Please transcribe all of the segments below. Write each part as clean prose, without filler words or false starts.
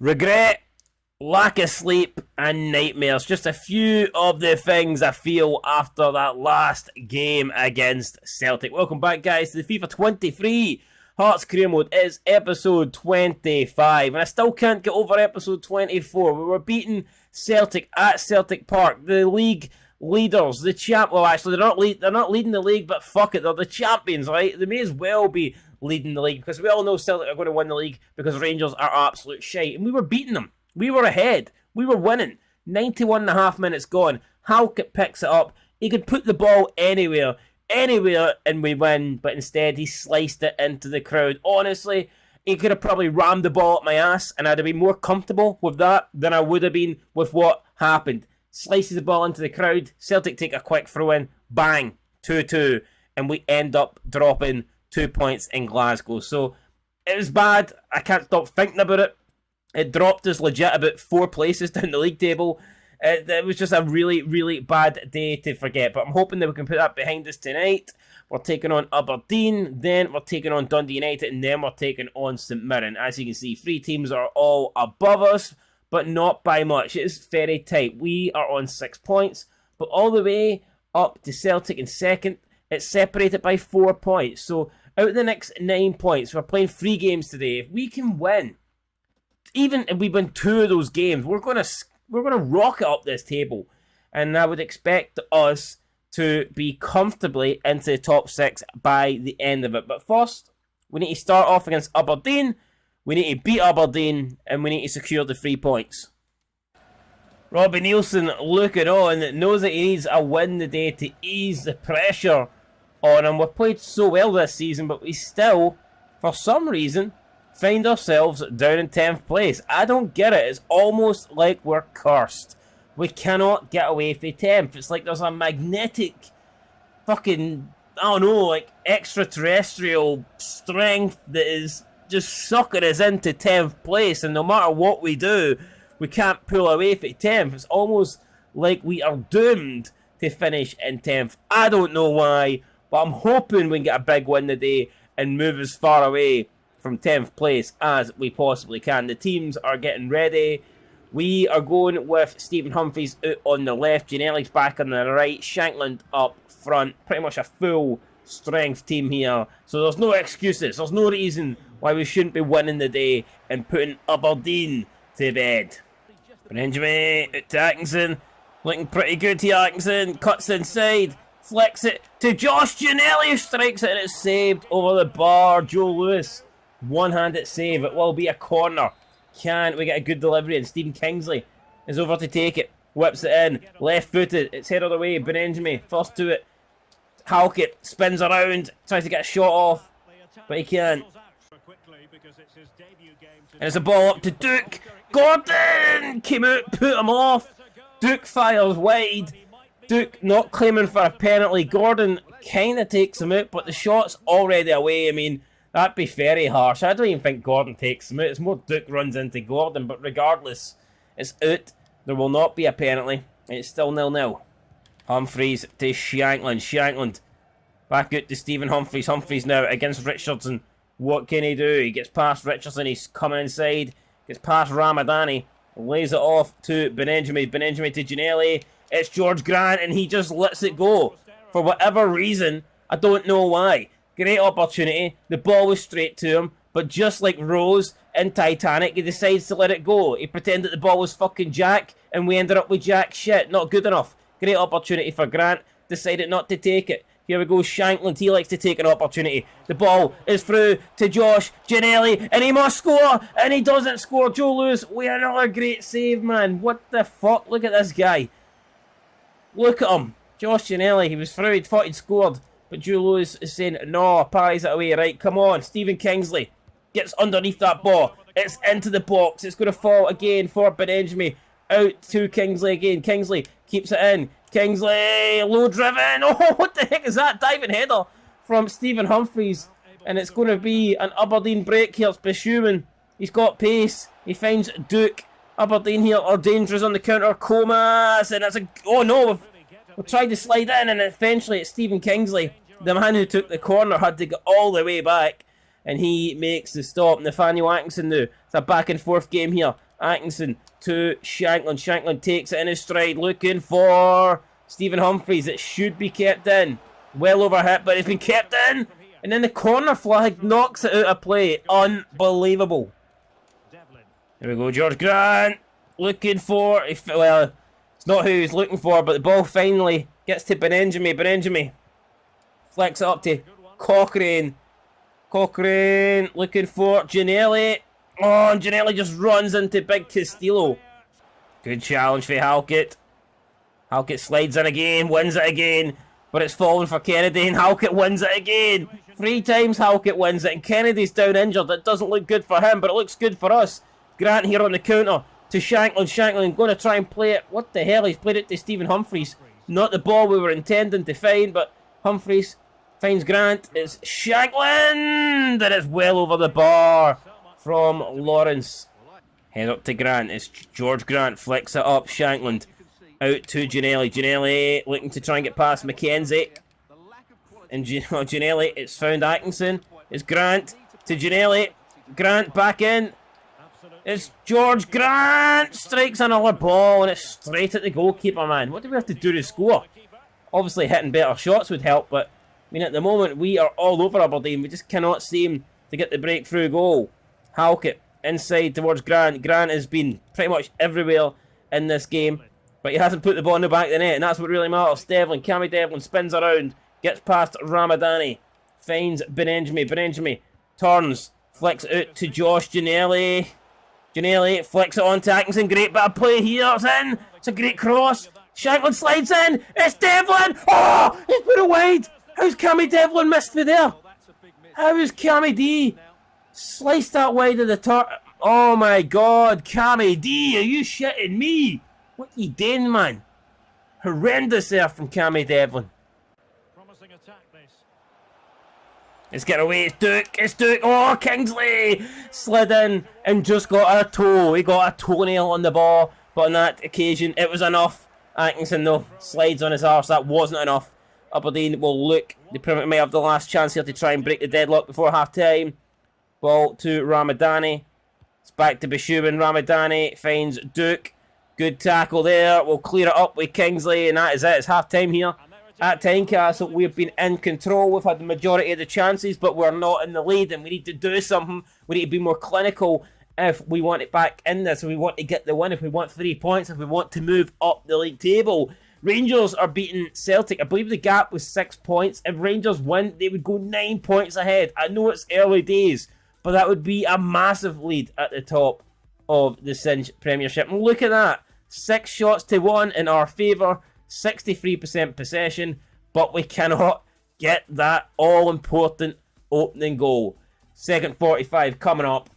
Regret, lack of sleep, and nightmares. Just a few of the things I feel after that last game against Celtic. Welcome back, guys, to the FIFA 23 Hearts Career Mode. It's episode 25, and I still can't get over episode 24. We were beating Celtic at Celtic Park. The league leaders, the champ. Well, actually, they're not leading the league, but fuck it, they're the champions, right? They may as well be leading the league because we all know Celtic are going to win the league because Rangers are absolute shite, and we were beating them. We were ahead. We were winning. 91.5 minutes gone. Halkett picks it up. He could put the ball anywhere, and we win. But instead, he sliced it into the crowd. Honestly, he could have probably rammed the ball up my ass, and I'd have been more comfortable with that than I would have been with what happened. Slices the ball into the crowd. Celtic take a quick throw in. Bang. 2-2. And we end up dropping 2 points in Glasgow. So, it was bad. I can't stop thinking about it. It dropped us legit about 4 places down the league table. It was just a really, really bad day to forget. But I'm hoping that we can put that behind us tonight. We're taking on Aberdeen, then we're taking on Dundee United, and then we're taking on St Mirren. As you can see, 3 teams are all above us, but not by much. It is very tight. We are on 6 points, but all the way up to Celtic in second, it's separated by 4 points. So out of the next 9 points, we're playing 3 games today. If we can win, even if we win 2 of those games, we're gonna rocket up this table, and I would expect us to be comfortably into the top 6 by the end of it. But first, we need to start off against Aberdeen. We need to beat Aberdeen, and we need to secure the 3 points. Robbie Nielsen looking on, knows that he needs a win today to ease the pressure on him. We've played so well this season, but we still, for some reason, find ourselves down in 10th place. I don't get it. It's almost like we're cursed. We cannot get away from 10th. It's like there's a magnetic fucking, I don't know, like extraterrestrial strength that is just sucking us into 10th place, and no matter what we do, we can't pull away from 10th. It's almost like we are doomed to finish in 10th. I don't know why, but I'm hoping we can get a big win today and move as far away from 10th place as we possibly can. The teams are getting ready. We are going with Stephen Humphries out on the left, Gianelli's back on the right, Shankland up front. Pretty much a full strength team here. So there's no excuses. There's no reason why we shouldn't be winning the day and putting Aberdeen to bed. Benjamin out to Atkinson. Looking pretty good here, Atkinson. Cuts inside. Flicks it to Josh Gianelli, who strikes it, and it's saved over the bar. Joe Lewis, one-handed save. It will be a corner. Can we get a good delivery? And Stephen Kingsley is over to take it. Whips it in. Left-footed. It's headed away. Benjamin first to it. Halkett spins around. Tries to get a shot off. But he can't. And it's a ball up to Duke. Gordon came out, put him off. Duke fires wide. Duke not claiming for a penalty. Gordon kind of takes him out, but the shot's already away. I mean, that'd be very harsh. I don't even think Gordon takes him out. It's more Duke runs into Gordon, but regardless, it's out. There will not be a penalty. It's still 0-0. Humphries to Shankland. Shankland back out to Stephen Humphries. Humphries now against Richardson. What can he do? He gets past Richardson. He's coming inside. Gets past Ramadani. Lays it off to Benjamin. Benjamin to Gianelli. It's George Grant, and he just lets it go. For whatever reason, I don't know why. Great opportunity. The ball was straight to him. But just like Rose in Titanic, he decides to let it go. He pretended the ball was fucking Jack, and we ended up with Jack shit. Not good enough. Great opportunity for Grant. Decided not to take it. Here we go, Shankland. He likes to take an opportunity. The ball is through to Josh Gianelli, and he must score, and he doesn't score. Joe Lewis, we had another great save, man. What the fuck? Look at this guy. Look at him. Josh Gianelli, he was through, he thought he'd scored, but Joe Lewis is saying, no, parries it away. Right, come on. Stephen Kingsley gets underneath that ball. It's into the box. It's going to fall again for Benjamin. Out to Kingsley again. Kingsley keeps it in. Kingsley, low driven. Oh, what the heck is that? Diving header from Stephen Humphries. And it's going to be an Aberdeen break here. It's Bishuman. He's got pace. He finds Duke. Aberdeen here are dangerous on the counter. Comas. And that's a... Oh, no. We've tried to slide in. And eventually it's Stephen Kingsley. The man who took the corner had to go all the way back. And he makes the stop. Nathaniel Atkinson now. It's a back and forth game here. Atkinson to Shanklin. Shanklin takes it in his stride, looking for Stephen Humphries. It should be kept in. Well overhit, but it's been kept in. And then the corner flag knocks it out of play. Unbelievable. Here we go, George Grant. Looking for, well, it's not who he's looking for, but the ball finally gets to Benenjami. Benenjami flicks it up to Cochrane. Cochrane looking for Giannelli. Oh, and Giannelli just runs into Big Castillo. Good challenge for Halkett. Halkett slides in again, wins it again, but it's fallen for Kennedy, and Halkett wins it again. 3 times Halkett wins it, and Kennedy's down injured. It doesn't look good for him, but it looks good for us. Grant here on the counter to Shanklin. Shanklin going to try and play it. What the hell? He's played it to Stephen Humphries. Not the ball we were intending to find, but Humphries finds Grant. It's Shanklin! That is well over the bar from Lawrence. Head up to Grant. It's George Grant. Flicks it up. Shanklin out to Giannelli. Giannelli looking to try and get past McKenzie. And Giannelli, it's found Atkinson. It's Grant to Giannelli. Grant back in. It's George Grant. Strikes another ball and it's straight at the goalkeeper, man. What do we have to do to score? Obviously hitting better shots would help, but I mean at the moment we are all over Aberdeen. We just cannot seem to get the breakthrough goal. Halkett inside towards Grant. Grant has been pretty much everywhere in this game, but he hasn't put the ball in the back of the net, and that's what really matters. Devlin, Cammy Devlin spins around, gets past Ramadani, finds Benenjami. Benenjami turns, flicks out to Josh Giannelli. Giannelli flicks it on to Atkinson. Great bit of play here. It's in. It's a great cross. Shanklin slides in. It's Devlin. Oh, he's put it wide. How's Cammy Devlin missed me there? How is Cammy D sliced that wide of the turret? Oh my God, Cammy D, are you shitting me? What you doing, man? Horrendous there from Cammy Devlin. Promising attack this. Let's get away. It's Duke. It's Duke. Oh, Kingsley slid in and just got a toe. He got a toenail on the ball, but on that occasion it was enough. Atkinson though slides on his arse. That wasn't enough. Aberdeen will look. They may have the last chance here to try and break the deadlock before half time. Ball to Ramadani. It's back to Bishuin. Ramadani finds Duke. Good tackle there. We'll clear it up with Kingsley, and that is it. It's half time here at Tynecastle. We've been in control. We've had the majority of the chances, but we're not in the lead, and we need to do something. We need to be more clinical if we want it back in this. If we want to get the win, if we want 3 points, if we want to move up the league table. Rangers are beating Celtic. I believe the gap was 6 points. If Rangers win, they would go 9 points ahead. I know it's early days, but that would be a massive lead at the top of the Cinch Premiership. And look at that. 6 shots to 1 in our favour. 63% possession. But we cannot get that all-important opening goal. Second 45 coming up.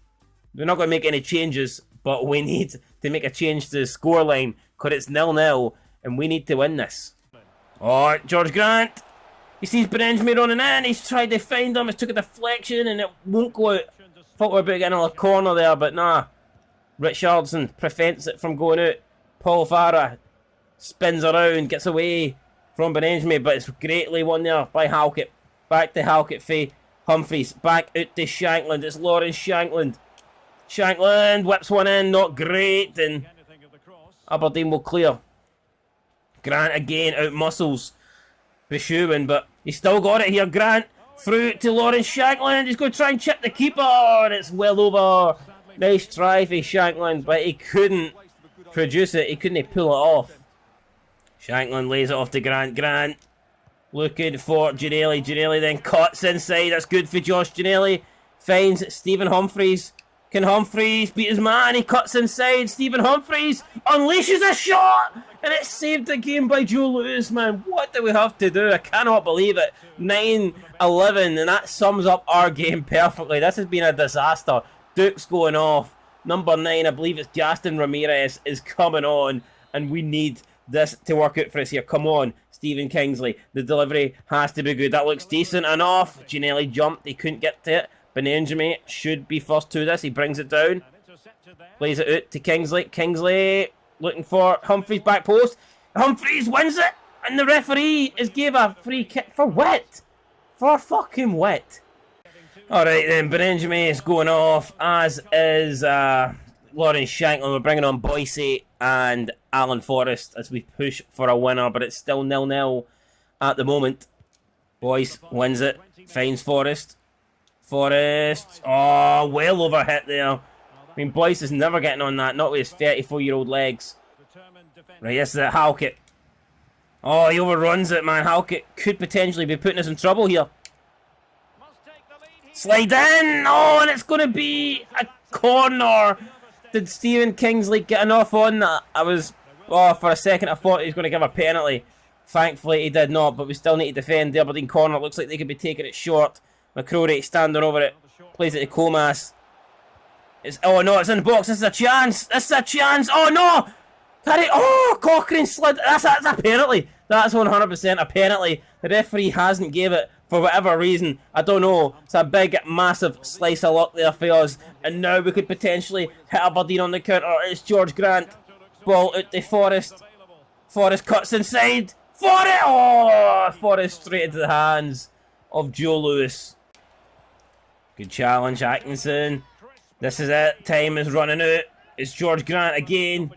We're not going to make any changes, but we need to make a change to the scoreline because it's 0-0 and we need to win this. Oh, George Grant. He sees Benenjami running in. He's tried to find him. He took a deflection and it won't go out. Thought we were about to get another corner there, but nah. Richardson prevents it from going out. Paul Farah spins around, gets away from Benenjami, but it's greatly won there by Halkett. Back to Halkett for Humphries. Back out to Shankland. It's Lawrence Shankland. Shankland whips one in, not great, and Aberdeen will clear. Grant again out muscles Bishuin, but he's still got it here. Grant through to Lawrence Shankland. He's going to try and chip the keeper, and it's well over. Nice try for Shankland, but he couldn't produce it. He couldn't pull it off. Shankland lays it off to Grant. Grant looking for Giannelli. Giannelli then cuts inside. That's good for Josh Giannelli. Finds Stephen Humphries. Can Humphries beat his man? He cuts inside. Stephen Humphries unleashes a shot! And it's saved again by Joe Lewis, man. What do we have to do? I cannot believe it. 9-11, and that sums up our game perfectly. This has been a disaster. Duke's going off. Number 9, I believe it's Justin Ramirez, is coming on. And we need this to work out for us here. Come on, Stephen Kingsley. The delivery has to be good. That looks decent enough. Giannelli jumped. He couldn't get to it. Benenjami should be first to this. He brings it down. Plays it out to Kingsley. Kingsley looking for Humphries back post. Humphries wins it. And the referee has gave a free kick for wet. For fucking wet. Alright then, Benenjami is going off, as is Lawrence Shanklin. We're bringing on Boise and Alan Forrest as we push for a winner, but it's still 0-0 at the moment. Boyce wins it, finds Forrest. Forrest, oh, well over hit there. I mean, Boyce is never getting on that, not with his 34-year-old legs. Right, this is it, Halkett. Oh, he overruns it, man. Halkett could potentially be putting us in trouble here. Slide in! Oh, and it's going to be a corner. Did Stephen Kingsley get enough on that? For a second I thought he was going to give a penalty. Thankfully he did not, but we still need to defend the Aberdeen corner. Looks like they could be taking it short. McCrory standing over it. Plays it to Comas. Oh no, it's in the box. This is a chance. This is a chance. Oh no! Oh, Cochrane slid. That's a penalty. That's 100% a penalty. The referee hasn't gave it for whatever reason. I don't know. It's a big, massive slice of luck there for us. And now we could potentially hit Aberdeen on the counter. It's George Grant. Ball out to Forrest. Forrest cuts inside. Forrest! Oh! Forrest straight into the hands of Joe Lewis. Good challenge, Atkinson. This is it. Time is running out. It's George Grant again.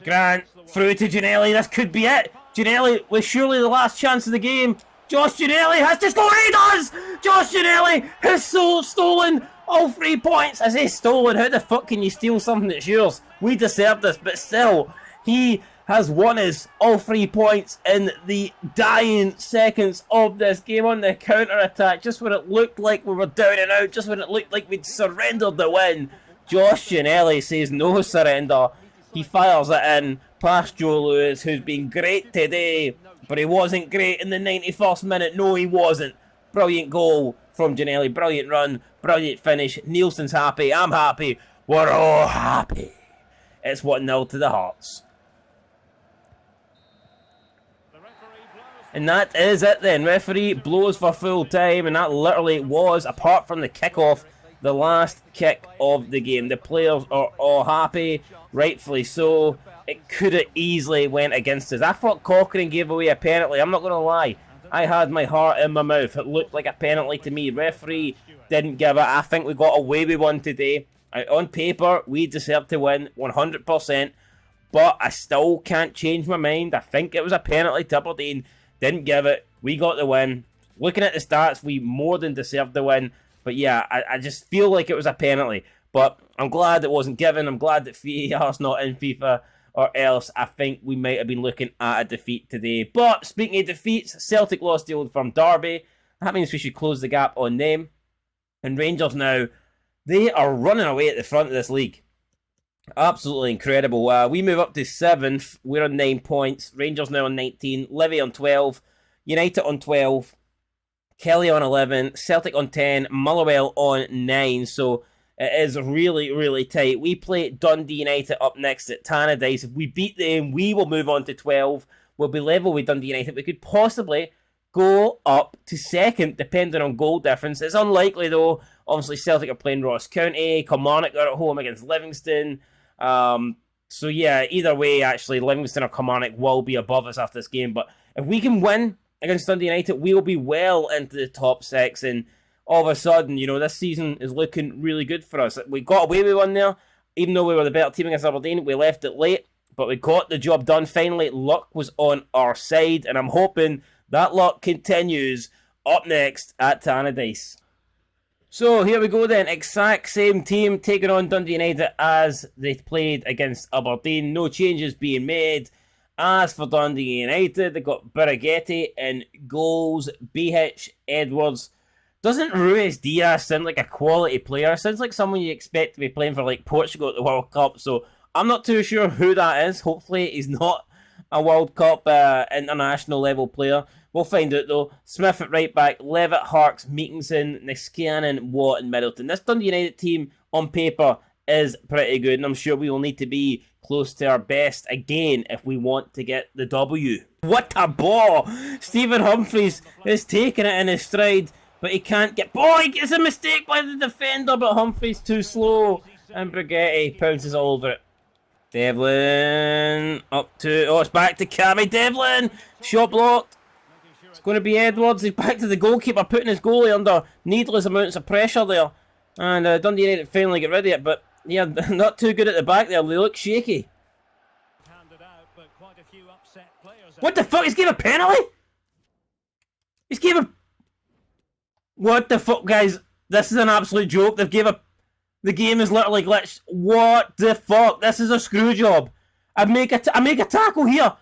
Grant through to Giannelli. This could be it. Giannelli was surely the last chance of the game. Josh Giannelli has to score. He does! Josh Giannelli has stolen all 3 points. I say stolen. How the fuck can you steal something that's yours? We deserve this, but still, he has won us all 3 points in the dying seconds of this game on the counter-attack. Just when it looked like we were down and out, just when it looked like we'd surrendered the win, Josh Giannelli says no surrender. He fires it in past Joe Lewis, who's been great today, but he wasn't great in the 91st minute. No, he wasn't. Brilliant goal from Giannelli. Brilliant run. Brilliant finish. Nielsen's happy. I'm happy. We're all happy. It's 1-0 to the Hearts. And that is it then. Referee blows for full time, and that literally was, apart from the kickoff, the last kick of the game. The players are all happy, rightfully so. It could have easily went against us. I thought Cochrane gave away a penalty. I'm not going to lie. I had my heart in my mouth. It looked like a penalty to me. Referee didn't give it. I think we got away with one today. On paper, we deserve to win 100%, but I still can't change my mind. I think it was a penalty to Aberdeen. Didn't give it. We got the win. Looking at the stats, we more than deserved the win. But yeah, I just feel like it was a penalty. But I'm glad it wasn't given. I'm glad that VAR's not in FIFA, or else I think we might have been looking at a defeat today. But speaking of defeats, Celtic lost the Old Firm derby. That means we should close the gap on them. And Rangers now, they are running away at the front of this league. Absolutely incredible. We move up to 7th. We're on 9 points. Rangers now on 19. Livy on 12. United on 12. Kelly on 11. Celtic on 10. Motherwell on 9. So it is really, really tight. We play Dundee United up next at Tannadice. If we beat them, we will move on to 12. We'll be level with Dundee United. We could possibly go up to 2nd, depending on goal difference. It's unlikely, though. Obviously, Celtic are playing Ross County. Kilmarnock are at home against Livingston. So yeah, either way, actually, Livingston or Kilmarnock will be above us after this game. But if we can win against Dundee United, we will be well into the top 6. And all of a sudden, you know, this season is looking really good for us. We got away with one there, even though we were the better team against Aberdeen. We left it late, but we got the job done. Finally, luck was on our side, and I'm hoping that luck continues up next at Tannadice. So here we go then, exact same team taking on Dundee United as they played against Aberdeen. No changes being made. As for Dundee United, they got Birighetti in goals, Behich, Edwards. Doesn't Ruiz Diaz sound like a quality player? Sounds like someone you expect to be playing for like Portugal at the World Cup. So I'm not too sure who that is. Hopefully he's not a World Cup international level player. We'll find out though. Smith at right back, Levitt, Harks, Meekinson, Niskanen, Watt and Middleton. This Dundee United team on paper is pretty good, and I'm sure we will need to be close to our best again if we want to get the W. What a ball! Stephen Humphreys is taking it in his stride, but he can't get... Oh, he gets a mistake by the defender, but Humphreys too slow, and Brigetti pounces all over it. Devlin up to... Oh, it's back to Cammy Devlin! Shot blocked. It's going to be Edwards. He's back to the goalkeeper, putting his goalie under needless amounts of pressure there. And Dundee United finally get rid of it, but Yeah, not too good at the back there. They look shaky. What the fuck? He's gave a penalty? He's gave a... What the fuck, guys? This is an absolute joke. They've gave a... The game is literally glitched. What the fuck? This is a screw job. I make a tackle here.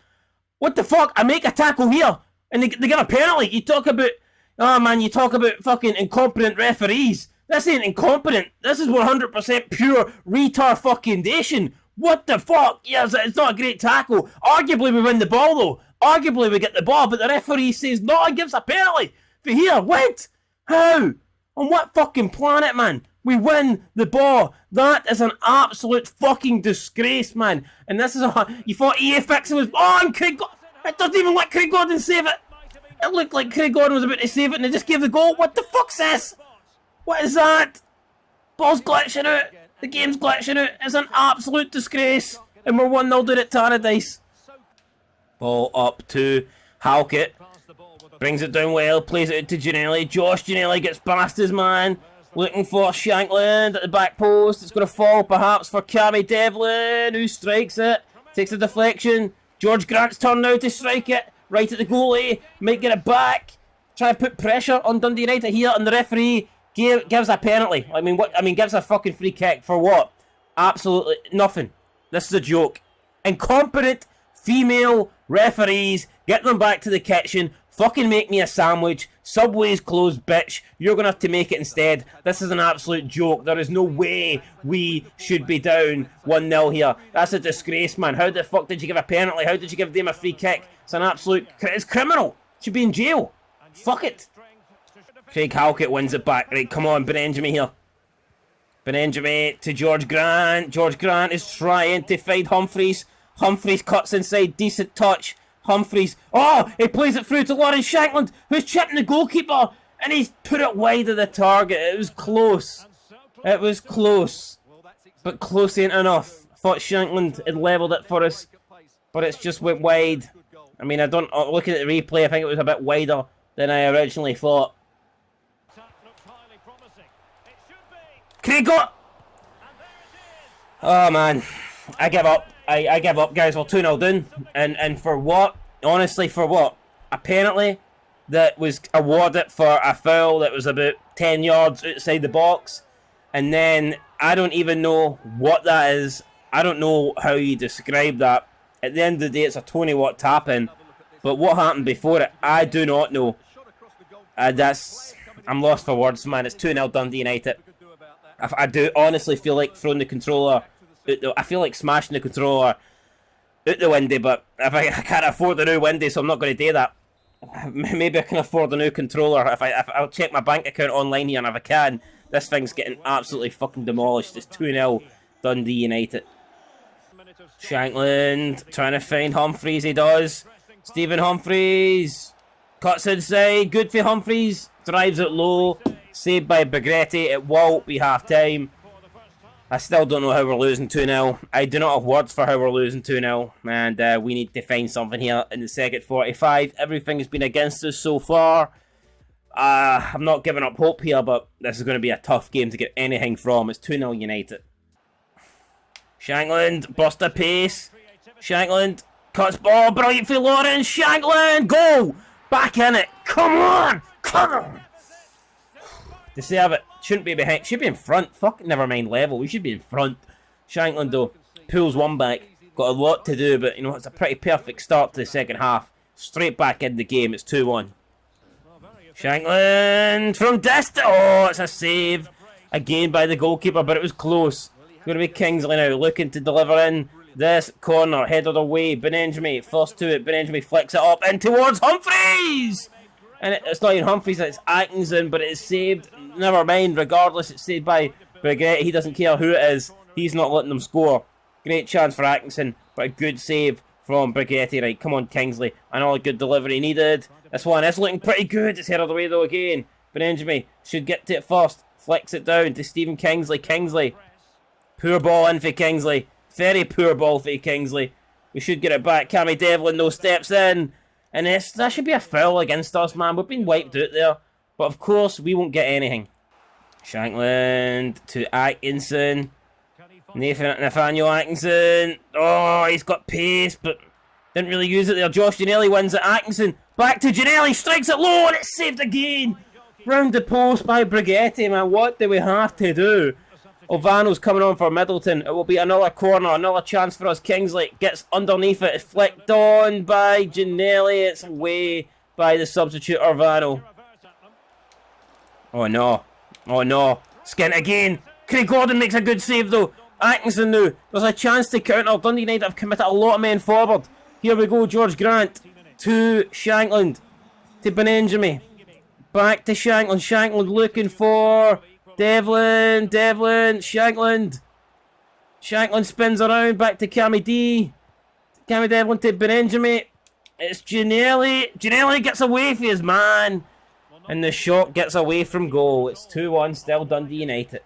What the fuck? I make a tackle here. And they give a penalty. You talk about... Oh, man, you talk about fucking incompetent referees. This ain't incompetent. This is 100% pure retard fucking dation. What the fuck? Yes, it's not a great tackle. Arguably we win the ball though. Arguably we get the ball, but the referee says no and gives a penalty. For here, what? How? On what fucking planet, man? We win the ball. That is an absolute fucking disgrace, man. And this is a... You thought EA Fixer was... Oh, and Craig... It doesn't even let Craig Gordon save it. It looked like Craig Gordon was about to save it and they just gave the goal. What the fuck's this? What is that? Ball's glitching out. The game's glitching out. It's an absolute disgrace. And we're 1-0 down at Paradise. Ball up to Halkett. Brings it down well. Plays it out to Giannelli. Josh Giannelli gets past his man. Looking for Shankland at the back post. It's going to fall perhaps for Cammy Devlin, who strikes it. Takes a deflection. George Grant's turn now to strike it. Right at the goalie. Might get it back. Try to put pressure on Dundee United here. And the referee gives a penalty. I mean, what? I mean, gives a fucking free kick for what? Absolutely nothing. This is a joke. Incompetent female referees. Get them back to the kitchen. Fucking make me a sandwich. Subway's closed, bitch. You're going to have to make it instead. This is an absolute joke. There is no way we should be down 1-0 here. That's a disgrace, man. How the fuck did you give a penalty? How did you give them a free kick? It's an absolute... It's criminal. Should be in jail. Fuck it. Craig Halkett wins it back. Right, come on, Benjamin here. Benjamin to George Grant. George Grant is trying to find Humphreys. Humphreys cuts inside. Decent touch. Humphreys. Oh, he plays it through to Lawrence Shankland, who's chipping the goalkeeper, and he's put it wide of the target. It was close. It was close. But close ain't enough. Thought Shankland had levelled it for us, but it's just went wide. I mean, looking at the replay, I think it was a bit wider than I originally thought. Craig got... Oh, man. I give up. I give up, guys. We're 2-0 down. And for what? Honestly, for what? A penalty that was awarded for a foul that was about 10 yards outside the box. And then I don't even know what that is. I don't know how you describe that. At the end of the day, it's a Tony Watt tap-in. But what happened before it, I do not know. I'm lost for words, man. It's 2-0 Dundee United. I do honestly feel like throwing the controller... I feel like smashing the controller out the window, but if I can't afford a new window, so I'm not going to do that. Maybe I can afford a new controller. If I'll check my bank account online here, and if I can, this thing's getting absolutely fucking demolished. It's 2-0 Dundee United. Shankland trying to find Humphreys. He does. Stephen Humphreys cuts inside. Good for Humphreys. Drives it low. Saved by Bagretti. It won't be half time. I still don't know how we're losing 2-0. I do not have words for how we're losing 2-0. And we need to find something here in the second 45. Everything has been against us so far. I'm not giving up hope here, but this is going to be a tough game to get anything from. It's 2-0 United. Shankland, burst of pace. Shankland cuts ball. Brilliant for Lawrence. Shankland, goal! Back in it. Come on! Come on! Deserve it. Shouldn't be behind. Should be in front. Fuck, never mind level. We should be in front. Shankland, though, pulls one back. Got a lot to do, but, you know, it's a pretty perfect start to the second half. Straight back in the game. It's 2-1. Shankland from distance. Oh, it's a save. Again by the goalkeeper, but it was close. It's going to be Kingsley now, looking to deliver in this corner. Headed away. Benjamin, first to it. Benjamin flicks it up in towards Humphreys. And it's not even Humphreys, it's Atkinson, but it's saved. Never mind, regardless, it's saved by Bagretti. He doesn't care who it is. He's not letting them score. Great chance for Atkinson, but a good save from Bagretti. Right, come on, Kingsley. Another good delivery needed. This one is looking pretty good. It's headed away, though, again. Benjamin should get to it first. Flicks it down to Stephen Kingsley. Kingsley. Poor ball in for Kingsley. Very poor ball for Kingsley. We should get it back. Cammy Devlin, no steps in. And that should be a foul against us, man. We've been wiped out there. But of course, we won't get anything. Shankland to Atkinson. Nathaniel Atkinson. Oh, he's got pace, but didn't really use it there. Josh Ginnelly wins it. Atkinson back to Ginnelly, strikes it low, and it's saved again. Round the post by Brigetti, man. What do we have to do? Ovano's coming on for Middleton. It will be another corner, another chance for us. Kingsley gets underneath it. It's flicked on by Ginnelly. It's away by the substitute Ovano. Oh no. Oh no. Skint again. Craig Gordon makes a good save though. Atkinson now. There's a chance to counter. Dundee United have committed a lot of men forward. Here we go. George Grant to Shankland. To Benenjami. Back to Shankland. Shankland looking for Devlin. Shankland. Shankland spins around. Back to Cammy D. Cammy Devlin to Benenjami. It's Ginnelly. Ginnelly gets away from his man. And the shot gets away from goal. It's 2-1. Still Dundee United.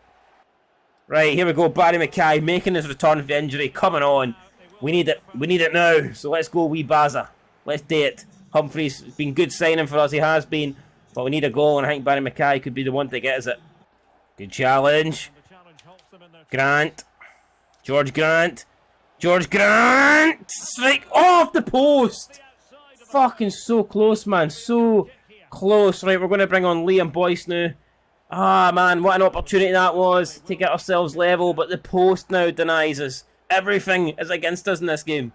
Right, here we go. Barry Mackay making his return for injury. Coming on. We need it. We need it now. So let's go, wee Baza. Let's do it. Humphreys has been good signing for us. He has been. But we need a goal, and I think Barry Mackay could be the one to get us it. Good challenge. Grant. George Grant. George Grant! Strike off the post! Fucking so close, man. So close. Right, we're going to bring on Liam Boyce now. Ah, man, what an opportunity that was to get ourselves level, but the post now denies us. Everything is against us in this game.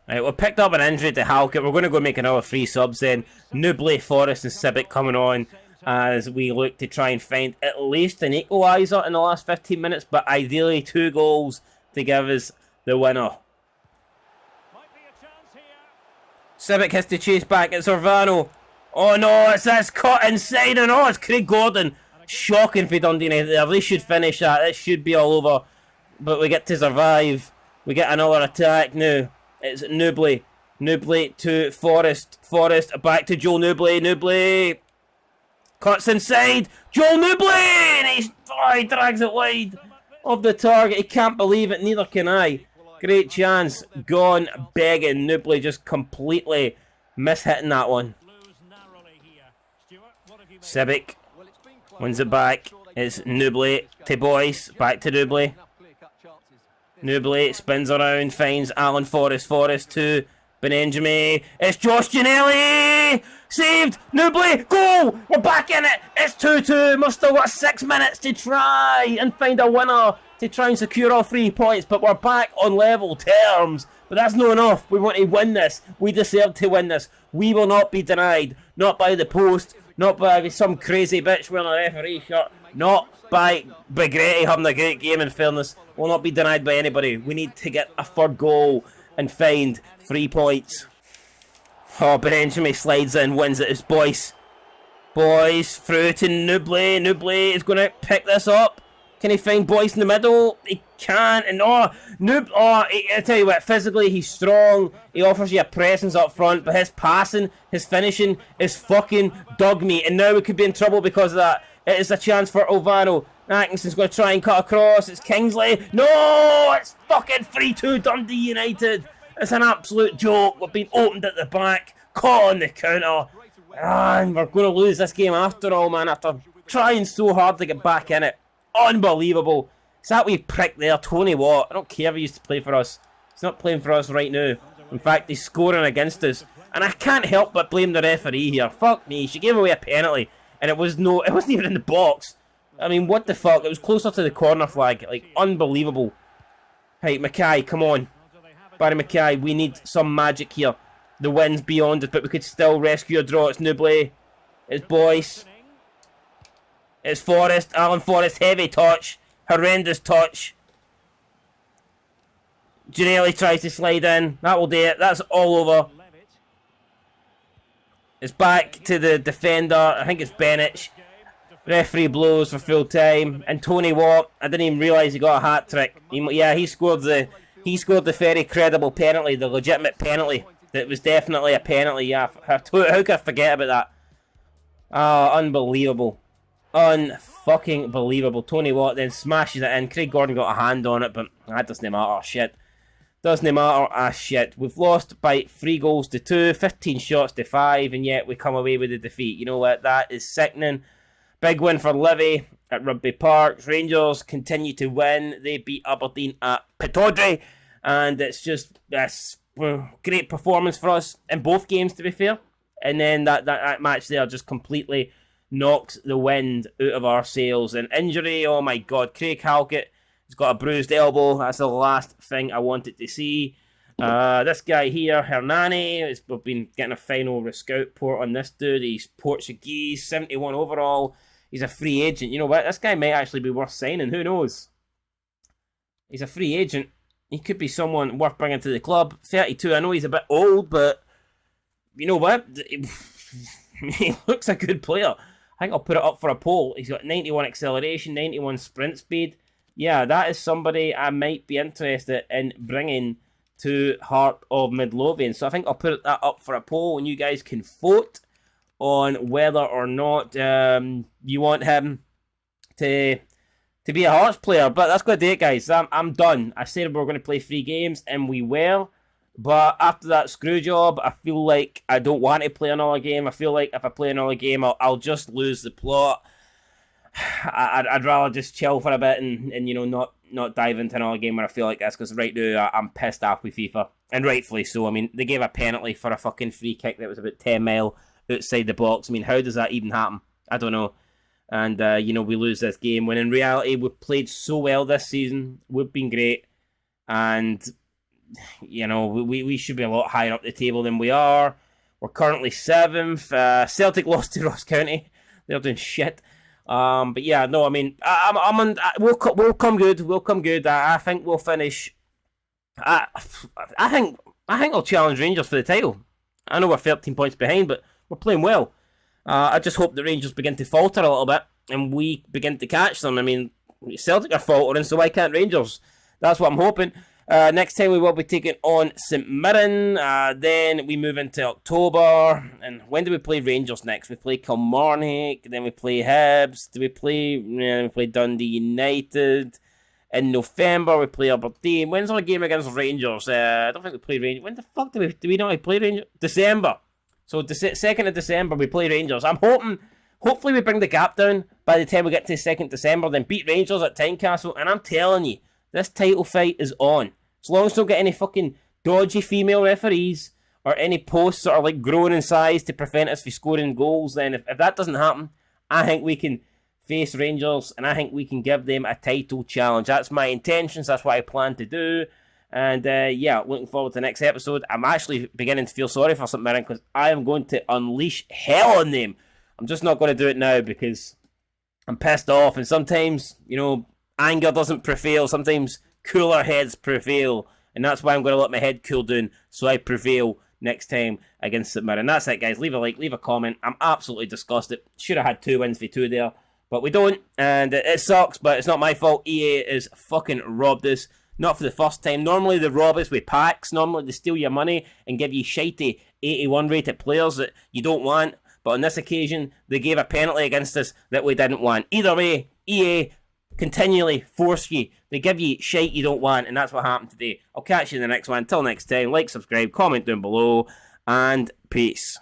Right, we've picked up an injury to Halkett. We're going to go make another 3 subs then. Newbley, Forrest and Sibic coming on as we look to try and find at least an equaliser in the last 15 minutes, but ideally 2 goals to give us the winner. Sibic has to chase back. It's Orvano. Oh no, it's this cut inside, and oh, it's Craig Gordon. Shocking for Dundee United there. They should finish that. It should be all over. But we get to survive. We get another attack now. It's Newbley. Newbley to Forrest. Forrest back to Joel Newbley. Newbley cuts inside. Joel Newbley! And he drags it wide of the target. He can't believe it. Neither can I. Great chance. Gone begging. Newbley just completely mishitting that one. Sibic wins it back. It's Newbley to Boyce. Back to Newbley. Newbley spins around, finds Alan Forrest. Forrest to Benenjami. It's Josh Ginnelly! Saved! Newbley! Goal! We're back in it! It's 2-2. We've still got 6 minutes to try and find a winner to try and secure all 3 points, but we're back on level terms. But that's not enough. We want to win this. We deserve to win this. We will not be denied. Not by the post. Not by some crazy bitch wearing a referee shirt. Not by Brigetti having a great game, in fairness. Will not be denied by anybody. We need to get a 3rd goal and find 3 points. Oh, Benenjami slides in, wins it. It's Boyce. Boyce through to Newbley. Newbley is going to pick this up. Can he find Boyce in the middle? He can't. And I tell you what, physically he's strong. He offers you a presence up front, but his passing, his finishing is fucking dog meat. And now we could be in trouble because of that. It is a chance for Ovano. Atkinson's going to try and cut across. It's Kingsley. No! It's fucking 3-2 Dundee United. It's an absolute joke. We've been opened at the back. Caught on the counter. And we're going to lose this game after all, man. After trying so hard to get back in it. Unbelievable. It's that wee prick there, Tony Watt. I don't care if he used to play for us. He's not playing for us right now. In fact, he's scoring against us. And I can't help but blame the referee here. Fuck me. She gave away a penalty. And it wasn't even in the box. I mean, what the fuck? It was closer to the corner flag. Like, unbelievable. Hey, Mackay, come on. Barry Mackay, we need some magic here. The win's beyond us, but we could still rescue a draw. It's Newbley. It's Boyce. It's Forrest. Alan Forrest, heavy touch. Horrendous touch. Ginnelly tries to slide in. That will do it. That's all over. It's back to the defender. I think it's Bennett. Referee blows for full time. And Tony Watt, I didn't even realise he got a hat trick. He scored the very credible penalty, the legitimate penalty. That was definitely a penalty. Yeah, how could I forget about that? Oh, unbelievable. Unfucking believable. Tony Watt then smashes it in. Craig Gordon got a hand on it, but that doesn't matter. Shit. Doesn't matter. Shit. We've lost by 3 goals to 2, 15 shots to 5, and yet we come away with the defeat. You know what? That is sickening. Big win for Livy at Rugby Park. Rangers continue to win. They beat Aberdeen at Pittodrie. And it's just this great performance for us in both games, to be fair. And then that match there just completely knocks the wind out of our sails. And injury, oh my God, Craig Halkett has got a bruised elbow. That's the last thing I wanted to see. This guy here, Hernani, we've been getting a final scout report on this dude. He's Portuguese, 71 overall. He's a free agent. You know what? This guy might actually be worth signing. Who knows? He's a free agent. He could be someone worth bringing to the club. 32, I know he's a bit old, but you know what? He looks a good player. I think I'll put it up for a poll. He's got 91 acceleration, 91 sprint speed. Yeah, that is somebody I might be interested in bringing to Heart of Midlothian. So I think I'll put that up for a poll, and you guys can vote on whether or not you want him to be a Hearts player. But that's going to do it, guys. I'm done. I said we were going to play 3 games, and we were. But after that screw job, I feel like I don't want to play another game. I feel like if I play another game, I'll just lose the plot. I'd rather just chill for a bit and you know, not dive into another game where I feel like this, because right now I'm pissed off with FIFA. And rightfully so. I mean, they gave a penalty for a fucking free kick that was about 10 mile outside the box. I mean, how does that even happen? I don't know. And, you know, we lose this game when in reality we've played so well this season. We've been great. And, you know, we should be a lot higher up the table than we are. We're currently 7th. Celtic lost to Ross County. They're doing shit. But yeah, no, I mean, we'll come good. We'll come good. I think we'll finish. I think I'll challenge Rangers for the title. I know we're 13 points behind, but we're playing well. I just hope the Rangers begin to falter a little bit and we begin to catch them. I mean, Celtic are faltering, so why can't Rangers? That's what I'm hoping. Next time we will be taking on St Mirren. Then we move into October. And when do we play Rangers next? We play Kilmarnock. Then we play Hibs. We play Dundee United. In November we play Aberdeen. When's our game against Rangers? I don't think we play Rangers. When the fuck do we not play Rangers? December. So 2nd of December we play Rangers. I'm hopefully we bring the gap down by the time we get to 2nd December. Then beat Rangers at Tynecastle. And I'm telling you, this title fight is on. As long as we don't get any fucking dodgy female referees or any posts that are like growing in size to prevent us from scoring goals, then if that doesn't happen, I think we can face Rangers and I think we can give them a title challenge. That's my intentions. That's what I plan to do. And yeah, looking forward to the next episode. I'm actually beginning to feel sorry for St Mirren because I am going to unleash hell on them. I'm just not going to do it now because I'm pissed off. And sometimes, you know, anger doesn't prevail. Sometimes cooler heads prevail. And that's why I'm going to let my head cool down so I prevail next time against St Mirren. That's it, guys. Leave a like, leave a comment. I'm absolutely disgusted. Should have had 2 wins for 2 there. But we don't. And it sucks, but it's not my fault. EA is fucking robbed us. Not for the first time. Normally they rob us with packs. Normally they steal your money and give you shitey 81 rated players that you don't want. But on this occasion, they gave a penalty against us that we didn't want. Either way, EA continually force you. They give you shite you don't want, and that's what happened today. I'll catch you in the next one. Until next time, like, subscribe, comment down below, and peace.